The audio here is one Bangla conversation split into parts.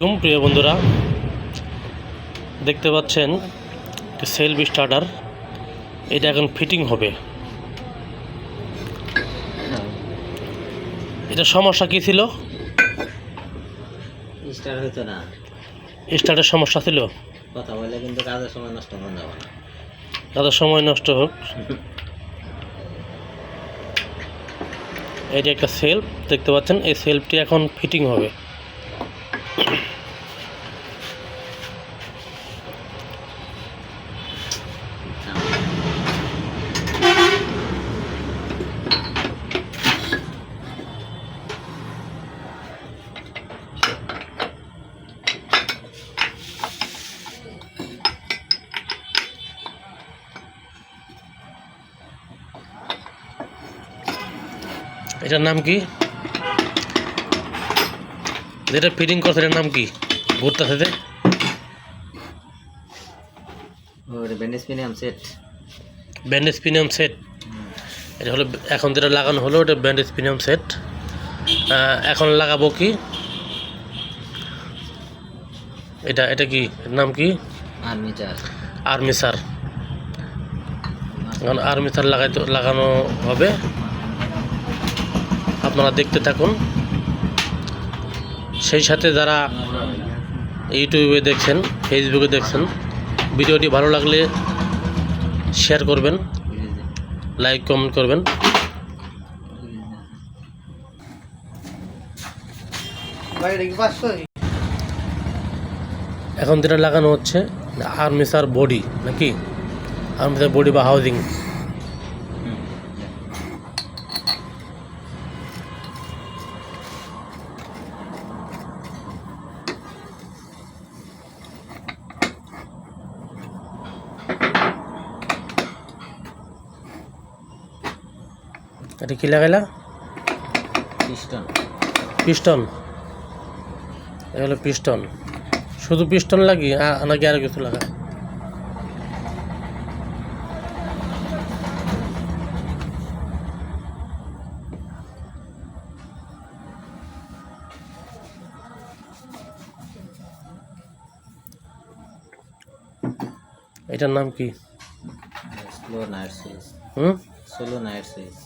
প্রিয় বন্ধুরা, দেখতে পাচ্ছেন সেলফ স্টার্টার। এটা এখন ফিটিং হবে। এটা সমস্যা কী ছিল? স্টার্ট হইতো না, স্টার্টের সমস্যা ছিল। কথা বলে কিন্তু কাজের সময় নষ্ট করে যাবে না। তাদের সময় নষ্ট হোক। এটা একটা সেলফ দেখতে পাচ্ছেন, এই সেলফটি এখন ফিটিং হবে। এটার নাম কি? যেটা ফিটিং করছে এটার নাম কি? ঘুরতেছে যে bandage premium set. Bandage premium set. এটা হলো এখন যেটা লাগানো হলো, এটা ব্যান্ডেজ প্রিমিয়াম সেট। এখন লাগাবো কি? এটা কি, এর নাম কি? আর্মিচার। আর্মিচার। এখন আর্মিচার লাগানো হবে। আপনারা দেখতে থাকুন। সেই সাথে যারা ইউটিউবে দেখছেন, ফেসবুকে দেখছেন, ভিডিওটি ভালো লাগলে শেয়ার করবেন, লাইক কমেন্ট করবেন। এখন যেটা লাগানো হচ্ছে আর্মিচার বডি, নাকি আর্মিচার বডি বা হাউজিং। এটা কি লাগাইলা? পিস্টন। পিস্টন। এটা হলো পিস্টন। শুধু পিস্টন লাগি নাকি আরো কিছু লাগা? এটার নাম কি? Slow night switch. Slow night switch.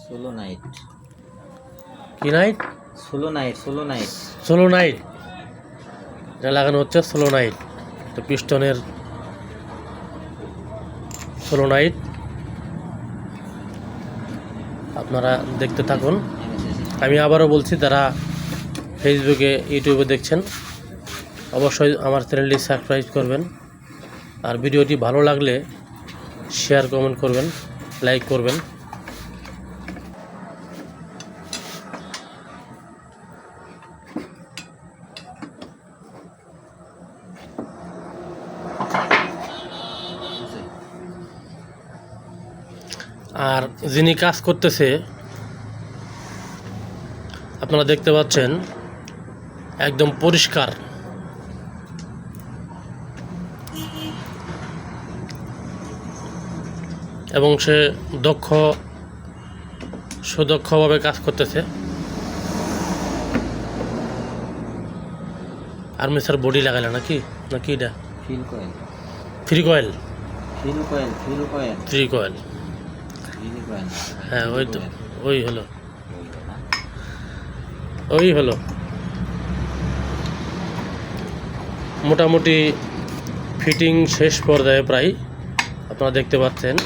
Solo night. কি night? Solo night. Solo night. Solo night. এটা লাগানো হচ্ছে সোলো নাইট। তো পিস্টনের সোলো নাইট। আপনারা দেখতে থাকুন। আমি আবারও বলছি, যারা ফেসবুকে ইউটিউবে দেখছেন অবশ্যই আমার চ্যানেলটি সাবস্ক্রাইব করবেন। আর ভিডিওটি ভালো লাগলে শেয়ার কমেন্ট করবেন, লাইক করবেন। আর যিনি কাজ করতেছে আপনারা দেখতে পাচ্ছেন একদম পরিষ্কার। এবং সে সুদক্ষভাবে কাজ করতেছে। আর্মিচার বডি লাগাইলা নাকি এটা? Field coil. Free coil. Field coil. Field coil. Free coil. Field coil. হ্যাঁ, ওই তো, ওই হলো মোটামুটি ফিটিং শেষ পর্যায়ে প্রায়। আপনারা দেখতে পাচ্ছেন।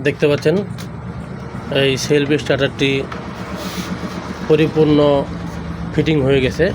দেখতে পাচ্ছেন এই সেলফ স্টার্টারটি পরিপূর্ণ ফিটিং হয়ে গেছে।